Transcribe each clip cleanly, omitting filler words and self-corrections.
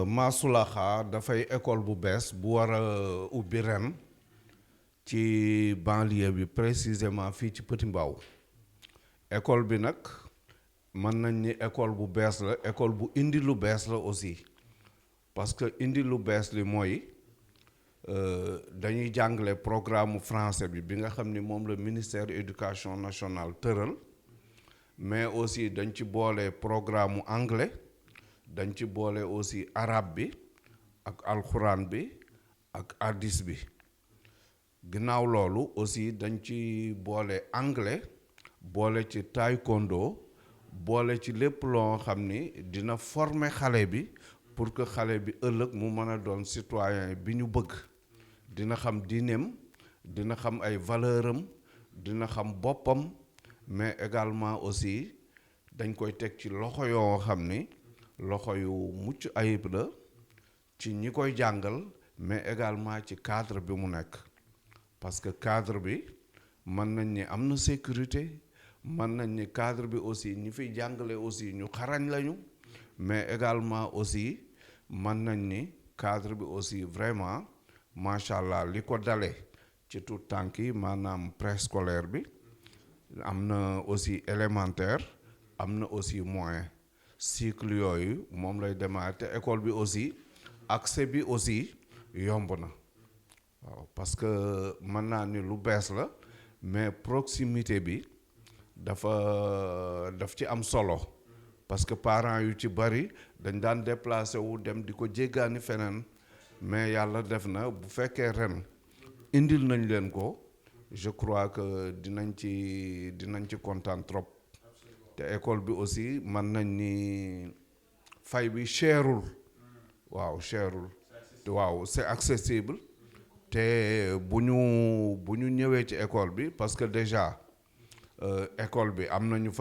Masoulaxa dafay école bu bees bu war a ubbi ren ci banlieue bi précisément fii ci Petit Mbao école bi nag mën nañ ni école bu bees la école bu indi lu bees la aussi parce que indi lu bees li mooy dañuy jàngale programme français bi nga xam ni moom la ministère éducation nationale tëral mais aussi dañ ci boole programme anglais dañ ci boole aussi arabe bi ak alxuraan bi ak hadiis bi ginnaaw loolu aussi dañ ci boole anglais boole ci taekwondo boole ci lépp loo xam ni dina former xale bi pour que xale bi ëllëg mu mën a doon citoyen bi ñu bëgg dina xam diineem dina xam ay valeuram dina xam boppam mais également aussi dañ koy teg ci loxo yoo xam ni loxo yu mucc ayib la ci ñi koy jàngal mais également ci cadre bi mu nekk parce que cadre bi mën nañ ni am na sécurité mën nañ ni cadre bi aussi ñi fiy jàngale aussi ñu xarañ lañu mais également aussi mën nañ ni cadre bi aussi vraiment macha allah li ko dale ci tout tànk yi maanaam préscolaire bi am na aussi élémentaire am na aussi moyen cycle yooyu moom lay démarrer te école bi aussi accès bi aussi yomb na waaw parce que mën naa ni lu bees la mais proximité bi daf ci am solo parce que parents yu ci bari dañ daan déplacé wu dem di ko jéggaani feneen mais yàlla def na bu fekkee ren indil nañ leen ko je crois que dinañ ci kontaan trop te école bi aussi mën nañ ni fay bi cherul waaw cherul waaw c'est accessible te bu ñu ñëwee ci école bi parce que déjà école bi am na ñu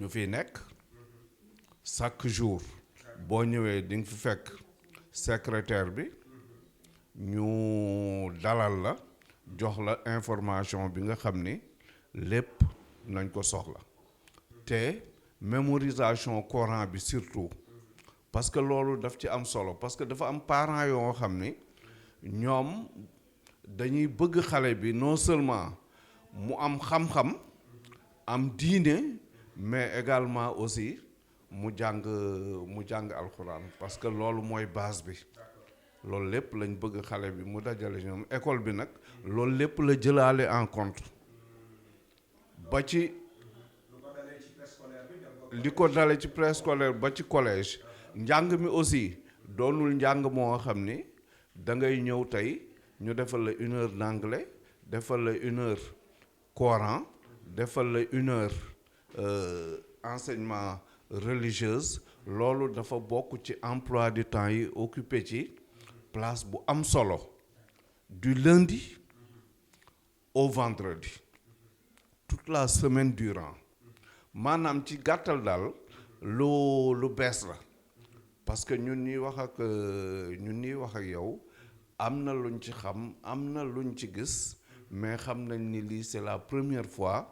fiy nekk chaque jour boo ñëwee di nga fi fekk secrétaire bi ñu dalal la jox la information bi nga xam ni lépp nañ ko soxla te mémorisation Coran bi surtout parce que loolu daf ci am solo parce que dafa am parents yoo xam ni ñoom dañuy bëgg xale bi non seulement mu am xam-xam am diine mais également aussi mu jàng alxuraan parce que loolu mooy base bi loolu lépp lañ bëgg xale bi mu dajale ñoom école bi nag loolu lépp la jëlaale en compte ba ci li ko dale ci préscolaire ba ci collège njàng mi aussi doonul njàng moo xam ni da ngay ñëw tey ñu defal la 1 heure d'anglais defal la 1 heure Coran defal la 1 heure enseignement religieuse loolu dafa bokk ci emploi du temps yi occupé ci place bu am solo du lundi au vendredi toute la semaine durant maanaam ci gàttal daal lu bees la parce que ñun ñuy wax ak yow am na luñ ci xam am na luñ ci gis mais xam nañ ni lii c'est la première fois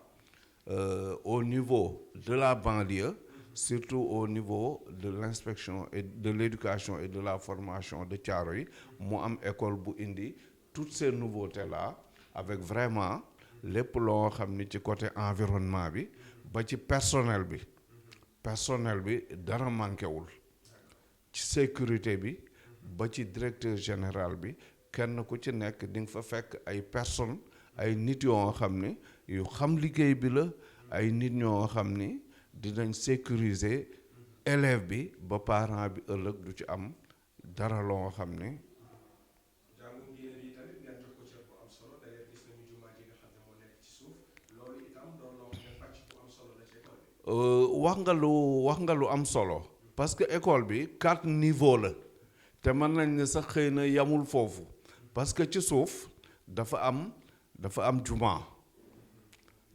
au niveau de la banlieue surtout au niveau de l'inspection et de l'éducation et de la formation de Thiaroye mu am école bu indi toutes ces nouveautés là avec vraiment lépp loo xam ni ci côté environnement bi ba ci personnel bi dara manqué wul ci sécurité bi ba ci directeur général bi kenn ku ci nekk di nga fa fekk ay personnes ay nit yoo xam ni yu xam liggéey bi la ay nit ñoo xam ni dinañ sécuriser élève bi ba parent bi ëllëg du ci am dara loo xam ni wax nga lu am solo parce que école bi 4 niveaux la te mën nañ ne sax xëy na yamul foofu parce que ci suuf dafa am juma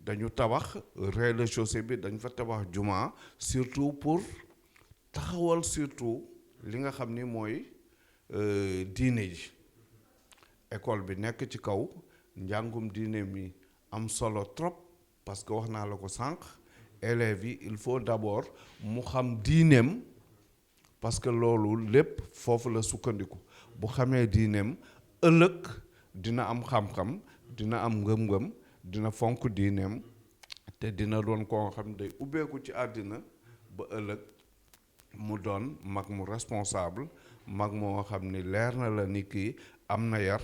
dañu tabax rez-de-chaussée bi dañ fa tabax juma surtout pour taxawal surtout li nga xam ni mooy diine ji école bi nekk ci kaw njàngum diine mi am solo trop parce que wax naa la ko sànq élèves yi il faut d'abord mu xam diineem parce que loolu lépp foofu la sukkandiku bu xamee diineem ëllëg dina am xam-xam dina am ngëm-ngëm dina fonk diineem te dina doon koo xam day ubbeeku ci àddina ba ëllëg mu doon mag mu responsable mag moo xam ni leer na la ni kii am na yar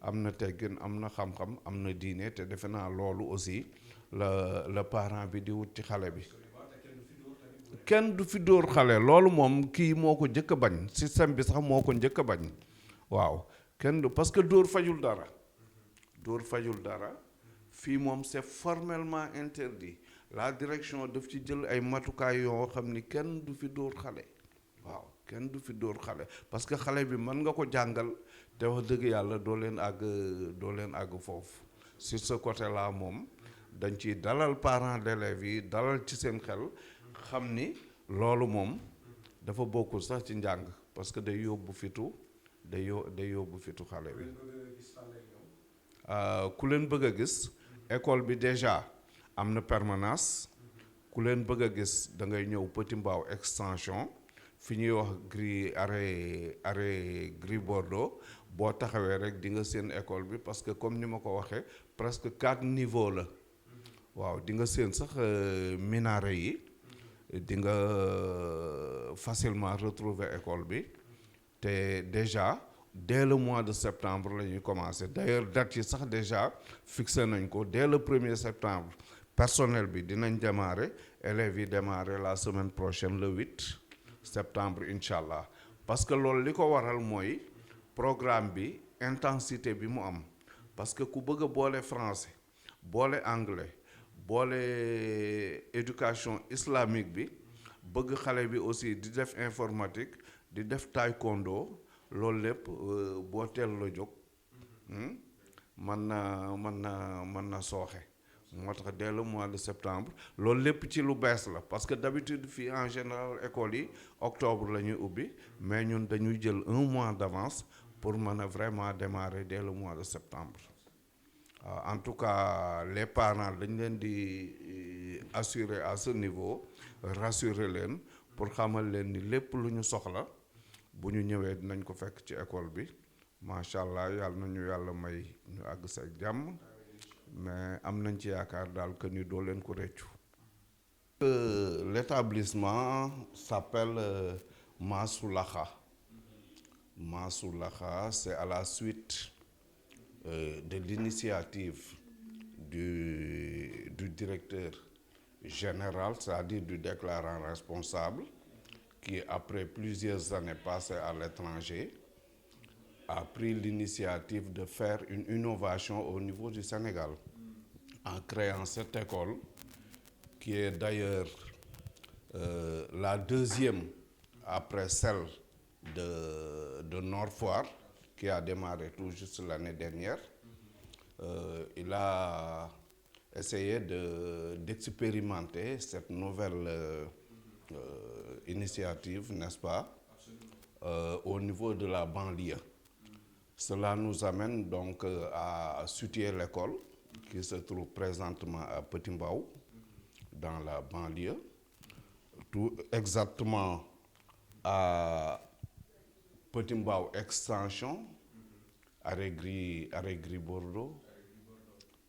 am na teggin am na xam-xam am na diine te defe naa loolu aussi la parent bi di wut ci xale bi. kenn du fi dóor xale loolu moom kii moo ko njëkk a bañ système bi sax moo ko njëkk a bañ waaw kenn du parce que dóor fajul dara fii moom c'est formellement interdit la direction daf ci jël ay matukaay yoo xam ni kenn du fi dóor xale waaw kenn du fi dóor xale parce que xale bi mën nga ko jàngal te wax dëgg yàlla doo leen àgg foofu sur ce côté là moom dañ ciy dalal parents d'élèves yi dalal ci seen xel xam ni loolu moom dafa bokkul sax ci njàng parce que day yóbbu fitu xale bi ku leen bëgg a gis école bi déjà am na permanence ku leen bëgg a gis da ngay ñëw Petit Mbao extension fi ñuy wax arrêt Gris Bordeaux boo taxawee rek di nga seen école bi parce que comme ni ma ko waxee presque 4 niveaux la waaw di nga seen sax minaret yi di nga facilement retrouver école bi te déjà dès le mois de septembre la ñuy commencer d'ailleurs date yi sax déjà fixé nañ ko dès le 1er septembre personnel bi dinañ démarrer élèves yi démarrer la semaine prochaine le 8 septembre incha allah parce que loolu li ko waral mooy programme bi intensité bi mu am parce que ku bëgg a boole français boole anglais boole éducation islamique bi bëgg xale bi aussi di def informatique di def taekwondo loolu lépp boo teel la jóg mën na sooxe moo tax dès le mois de septembre loolu lépp ci lu bees la parce que d'habitude fii en général école yi octobre la ñuy ubbi mais ñun dañuy jël 1 mois d'avance pour mën a vraiment démarrer dès le mois de septembre en tout cas les parents dañ leen di assurer à ce niveau rassurer leen pour xamal leen ni lépp lu ñu soxla bu ñu ñëwee dinañ ko fekk ci école bi macha allah yàlla nañu yàlla may ñu àgg sa jàmm mais am nañ ci yaakaar daal que ni doo leen ko réccu. L'établissement s'appelle Massoulakha. Massoulakha, c'est à la suite de l'initiative du directeur général, c'est-à-dire du déclarant responsable, qui après plusieurs années passées à l'étranger, a pris l'initiative de faire une innovation au niveau du Sénégal en créant cette école qui est d'ailleurs la deuxième après celle de Nord Foire qui a démarré tout juste l'année dernière. Il a essayé d'expérimenter cette nouvelle initiative, n'est-ce pas, au niveau de la banlieue. Cela nous amène donc à situer l'école qui se trouve présentement à Petit Mbao, dans la banlieue, tout exactement à Petit Mbao extension, arrêt Gris Bordeaux.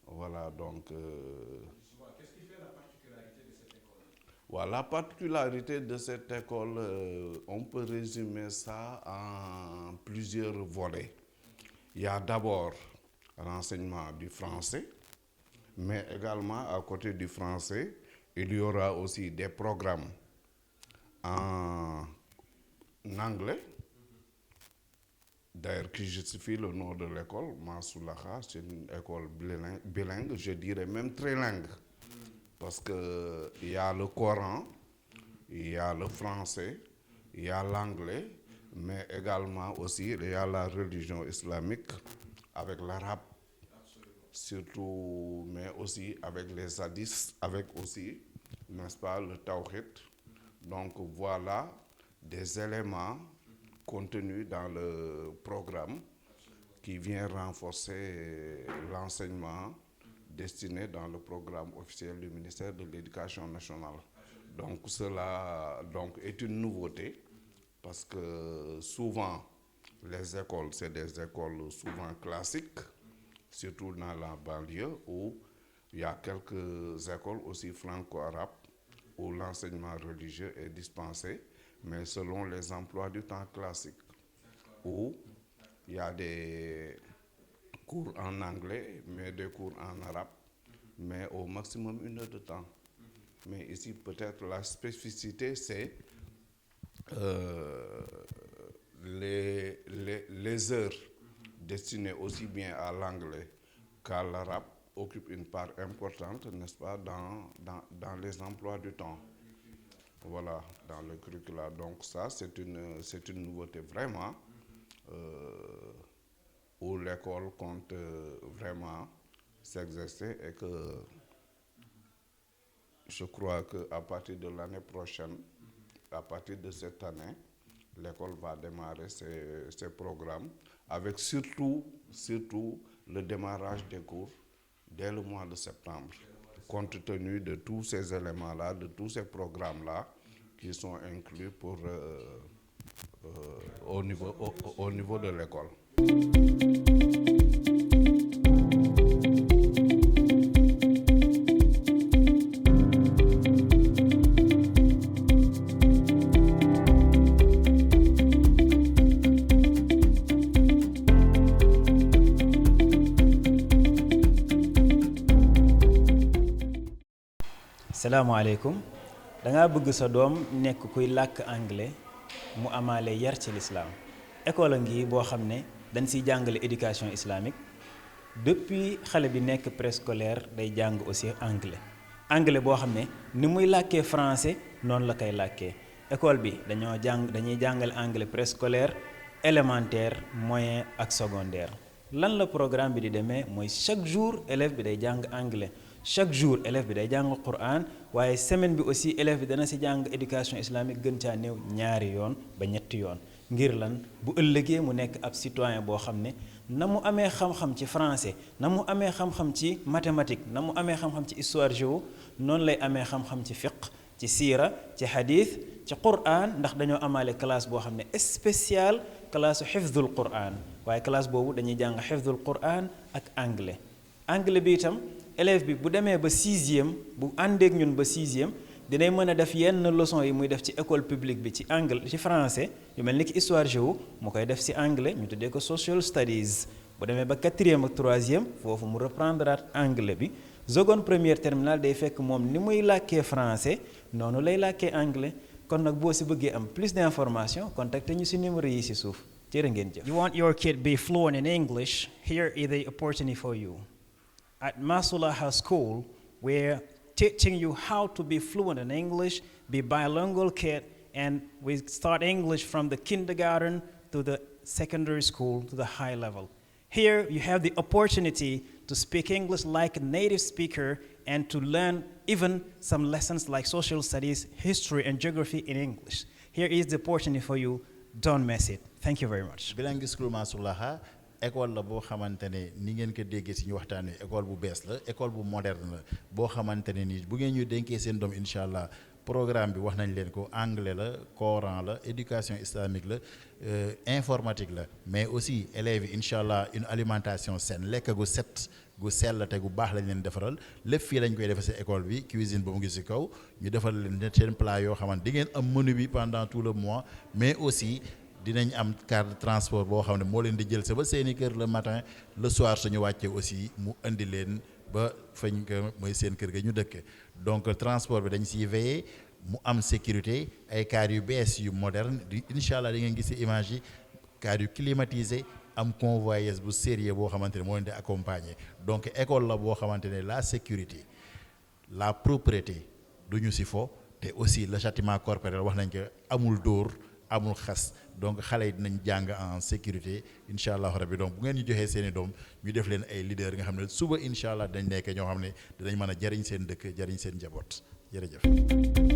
Voilà donc. Qu'est-ce qui fait la particularité de cette école? Voilà, la particularité de cette école, on peut résumer ça en plusieurs volets. Il y a d'abord l'enseignement du français, mais également à côté du français, il y aura aussi des programmes en anglais, d'ailleurs qui justifie le nom de l'école, Massoulakha, c'est une école bilingue, je dirais même trilingue, parce qu'il y a le Coran, il y a le français, il y a l'anglais, mais également aussi il y a la religion islamique avec l'arabe, surtout, mais aussi avec les hadiths, avec aussi, n'est-ce pas, le tawhid. Donc voilà des éléments contenus dans le programme qui vient renforcer l'enseignement destiné dans le programme officiel du ministère de l'Éducation nationale. Donc cela est une nouveauté parce que souvent les écoles, c'est des écoles souvent classiques, surtout dans la banlieue où il y a quelques écoles aussi franco-arabes où l'enseignement religieux est dispensé, mais selon les emplois du temps classiques, où il y a des cours en anglais, mais des cours en arabe, mais au maximum 1 heure de temps. Mais ici, peut-être la spécificité, c'est les heures destinées aussi bien à l'anglais qu'à l'arabe occupent une part importante, n'est-ce pas, dans les emplois du temps. Voilà, dans le curriculum. Donc ça, c'est une nouveauté vraiment où l'école compte vraiment s'exercer et que je crois qu'à partir de l'année prochaine, à partir de cette année, l'école va démarrer ses programmes avec surtout le démarrage des cours dès le mois de septembre, compte tenu de tous ces éléments-là, de tous ces programmes-là qui sont inclus au niveau de l'école. salaamaaleykum da ngaa bëgg sa doom nekk kuy làkk anglais mu amaale yar ci lislaam école a ngi boo xam ne dañ siy jàngale éducation islamique depuis xale bi nekk préscolaire day jàng aussi anglais boo xam ne ni muy làkkee français noonu la koy làkkee école bi dañuy jàngale anglais préscolaire élémentaire moyen ak secondaire lan la programme bi di demee mooy chaque jour élève bi day jàng anglais chaque jour élève bi day jàng Qur'an waaye semaine bi aussi élève bi dana si jàng éducation islamique gën caa néew 2 yoon ba 3 yoon ngir lan bu ëllëgee mu nekk ab citoyen boo xam ne na mu amee xam-xam ci français na mu amee xam-xam ci mathématique na mu amee xam-xam ci histoire géo noonu lay amee xam-xam ci fiqh ci siira ci hadith ci Qur'an ndax dañoo amaale classe boo xam ne spécial classe xifdul Qur'an waaye classe boobu dañuy jàng xifdul Qur'an ak anglais bi itam élève bi bu demee ba 6e bu àndeek ñun ba 6e dinay mën a def yenn leçon yi muy def ci école publique bi ci anglais ci français yu mel ni ki histoire géo mu koy def ci anglais ñu tuddee ko social studies bu demee ba 4e ak 3e foofu mu reprendre anglais bi seconde première terminale day fekk moom ni muy làkkee français noonu lay làkkee anglais kon nag boo si bëggee am plus d'information contacte ñu ci numéro yi ci suuf jërë ngeen jëf. You want your kid be fluent in English? Here is the opportunity for you. At Masulaha School, we're teaching you how to be fluent in English, be bilingual kid, and we start English from the kindergarten to the secondary school to the high level. Here, you have the opportunity to speak English like a native speaker and to learn even some lessons like social studies, history, and geography in English. Here is the opportunity for you. Don't miss it. Thank you very much. Bilangi School Masulaha. École la boo xamante ne ni ngeen ko déggee ci ñu waxtaanee école bu bees la école bu moderne la boo xamante ne ni bu ngeen ñu dénkee seen doom incha allah programme bi wax nañ leen ko anglais la Coran la éducation islamique la informatique la mais aussi élèves yi incha allah une alimentation saine lekk gu set gu sell te gu baax lañ leen defaral lépp fii lañ koy defee ci école bi cuisine ba mu ngi ci kaw ñu defal leen seen plat yoo xamante di ngeen am menu bi pendant tout le mois mais aussi. dinañ am carte de transport boo xam ne moo leen di jël sa ba seeni kër le matin le soir suñu wàccee aussi mu indi leen ba fañ ko mooy seen kër ga ñu dëkk donc transport bi dañ siy veiller mu am sécurité ay cars yu bees yu moderne di incha allah di ngeen gis image yi cars yu climatisé am convoyeuse bu sérieux boo xamante ne moo leen di accompagner donc école la boo xamante ne la sécurité la propreté du ñu si fo te aussi le châtiment corporel wax nañ ko amul dóor amul xas donc xale yi dinañ jàng en sécurité incha allah rabbi donc bu ngeen ñu joxee seen i doom ñu def leen ay leader nga xam ne suba incha allah dañ nekk ñoo xam ne dinañ mën a jariñ seen dëkk jariñ seen njaboot jërëjëf.